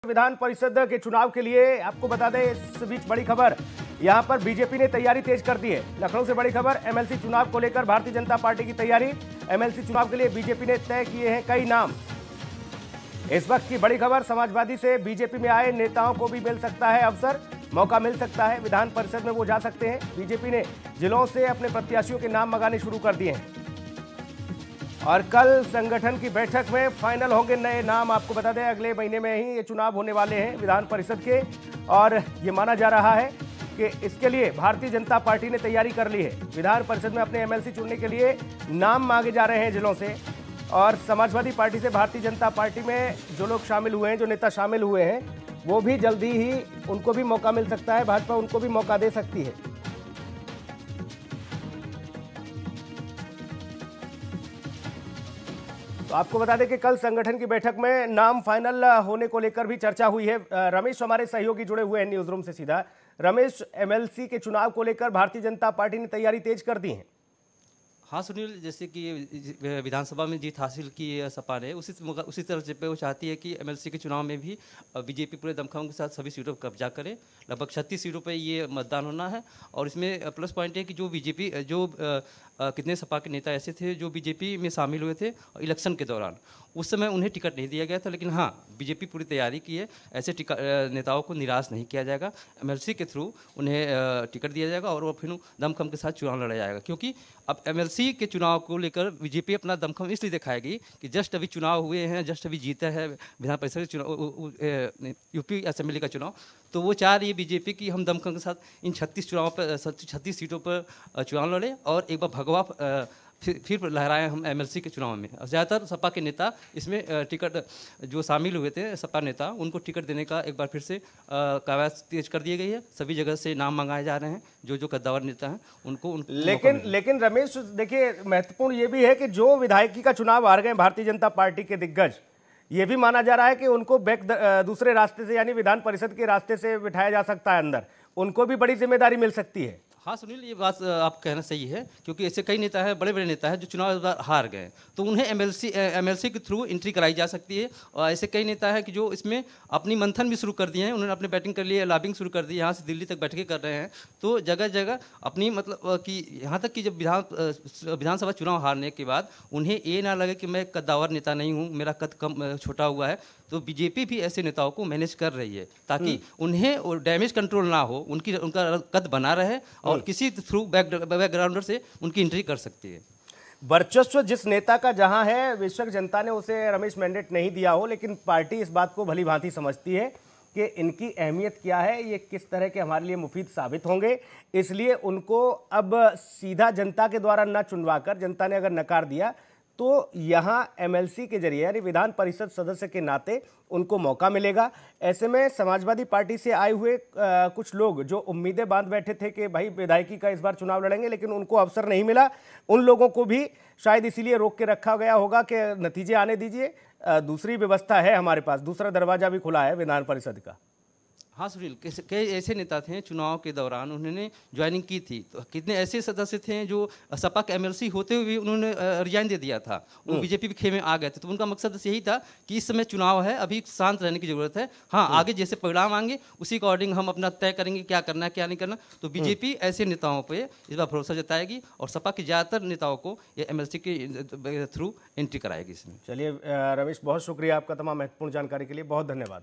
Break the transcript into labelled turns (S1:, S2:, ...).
S1: विधान परिषद के चुनाव के लिए आपको बता दें, इस बीच बड़ी खबर यहां पर बीजेपी ने तैयारी तेज कर दी है। लखनऊ से बड़ी खबर, एमएलसी चुनाव को लेकर भारतीय जनता पार्टी की तैयारी। एमएलसी चुनाव के लिए बीजेपी ने तय किए हैं कई नाम। इस वक्त की बड़ी खबर, समाजवादी से बीजेपी में आए नेताओं को भी मिल सकता है अवसर, मौका मिल सकता है, विधान परिषद में वो जा सकते हैं। बीजेपी ने जिलों से अपने प्रत्याशियों के नाम मंगाने शुरू कर दिए हैं और कल संगठन की बैठक में फाइनल होंगे नए नाम। आपको बता दें, अगले महीने में ही ये चुनाव होने वाले हैं विधान परिषद के, और ये माना जा रहा है कि इसके लिए भारतीय जनता पार्टी ने तैयारी कर ली है। विधान परिषद में अपने एमएलसी चुनने के लिए नाम मांगे जा रहे हैं जिलों से, और समाजवादी पार्टी से भारतीय जनता पार्टी में जो लोग शामिल हुए हैं, जो नेता शामिल हुए हैं, वो भी जल्दी ही उनको भी मौका मिल सकता है, भाजपा उनको भी मौका दे सकती है। तो आपको बता दें कि कल संगठन की बैठक में नाम फाइनल होने को लेकर भी चर्चा हुई है। रमेश हमारे सहयोगी जुड़े हुए हैं न्यूज रूम से सीधा। रमेश, एमएलसी के चुनाव को लेकर भारतीय जनता पार्टी ने तैयारी तेज कर दी है।
S2: हाँ सुनील, जैसे कि विधानसभा में जीत हासिल की सपा ने, उसी तरह पे वो चाहती है कि एमएलसी के चुनाव में भी बीजेपी पूरे दमखम के साथ सभी सीटों पर कब्जा करे। लगभग 36 सीटों पे ये मतदान होना है, और इसमें प्लस पॉइंट है कि जो बीजेपी कितने सपा के नेता ऐसे थे जो बीजेपी में शामिल हुए थे इलेक्शन के दौरान, उस समय उन्हें टिकट नहीं दिया गया था, लेकिन हाँ बीजेपी पूरी तैयारी की है, ऐसे नेताओं को निराश नहीं किया जाएगा। एमएलसी के थ्रू उन्हें टिकट दिया जाएगा और वो फिर दमखम के साथ चुनाव लड़ा जाएगा। क्योंकि अब एमएलसी के चुनाव को लेकर बीजेपी अपना दमखम इसलिए दिखाएगी कि जस्ट अभी चुनाव हुए हैं, जस्ट अभी जीता है विधान परिषद चुनाव, यूपी असेंबली का चुनाव, तो वो चाह रही है बीजेपी की हम दमखम के साथ इन 36 सीटों पर चुनाव लड़े और एक बार भगवा फिर लहराएं हम एमएलसी के चुनाव में। ज़्यादातर सपा के नेता इसमें टिकट जो शामिल हुए थे सपा नेता, उनको टिकट देने का एक बार फिर से कवायद तेज कर दी गई है। सभी जगह से नाम मंगाए जा रहे हैं, जो कद्दावर नेता हैं उनको
S1: लेकिन रमेश देखिए, महत्वपूर्ण ये भी है कि जो विधायकी का चुनाव हार गए भारतीय जनता पार्टी के दिग्गज, ये भी माना जा रहा है कि उनको दूसरे रास्ते से, यानी विधान परिषद के रास्ते से बिठाया जा सकता है अंदर, उनको भी बड़ी जिम्मेदारी मिल सकती है।
S2: हाँ सुनील, ये बात आप कहना सही है, क्योंकि ऐसे कई नेता हैं, बड़े बड़े नेता हैं जो चुनाव हार गए, तो उन्हें एमएलसी के थ्रू एंट्री कराई जा सकती है। और ऐसे कई नेता हैं कि जो इसमें अपनी मंथन भी शुरू कर दिए हैं, उन्होंने अपने बैटिंग कर लिए, लॉबिंग शुरू कर दी, यहाँ से दिल्ली तक बैठकें कर रहे हैं। तो जगह जगह अपनी मतलब कि यहाँ तक कि जब विधानसभा चुनाव हारने के बाद उन्हें ये ना लगे कि मैं कद्दावर नेता नहीं हूँ, मेरा कद कम छोटा हुआ है, तो बीजेपी भी ऐसे नेताओं को मैनेज कर रही है ताकि उन्हें डैमेज कंट्रोल ना हो, उनका कद बना रहे और किसी थ्रू बैकग्राउंडर से उनकी एंट्री कर सकती है।
S1: वर्चस्व जिस नेता का जहां है, बेशक जनता ने उसे रमेश मैंडेट नहीं दिया हो, लेकिन पार्टी इस बात को भली भांति समझती है कि इनकी अहमियत क्या है, ये किस तरह के हमारे लिए मुफीद साबित होंगे। इसलिए उनको अब सीधा जनता के द्वारा न चुनवाकर, जनता ने अगर नकार दिया तो यहाँ एमएलसी के जरिए, यानी विधान परिषद सदस्य के नाते उनको मौका मिलेगा। ऐसे में समाजवादी पार्टी से आए हुए कुछ लोग जो उम्मीदें बांध बैठे थे कि भाई विधायकी का इस बार चुनाव लड़ेंगे, लेकिन उनको अवसर नहीं मिला, उन लोगों को भी शायद इसीलिए रोक के रखा गया होगा कि नतीजे आने दीजिए, दूसरी व्यवस्था है हमारे पास, दूसरा दरवाजा भी खुला है विधान परिषद का।
S2: हाँ सुनील, कई ऐसे नेता थे चुनाव के दौरान उन्होंने ज्वाइनिंग की थी, तो कितने ऐसे सदस्य थे जो सपा के एमएलसी होते हुए भी उन्होंने रिजाइन दे दिया था, वो बीजेपी के खेमे आ गए थे। तो उनका मकसद यही था कि इस समय चुनाव है, अभी शांत रहने की जरूरत है, हाँ आगे जैसे परिणाम आएंगे उसी के अकॉर्डिंग हम अपना तय करेंगे क्या करना है क्या नहीं करना। तो बीजेपी ऐसे नेताओं पर इस बार भरोसा जताएगी और सपा के ज़्यादातर नेताओं को ये एमएलसी के थ्रू एंट्री कराएगी इसमें।
S1: चलिए रमेश, बहुत शुक्रिया आपका तमाम महत्वपूर्ण जानकारी के लिए, बहुत धन्यवाद।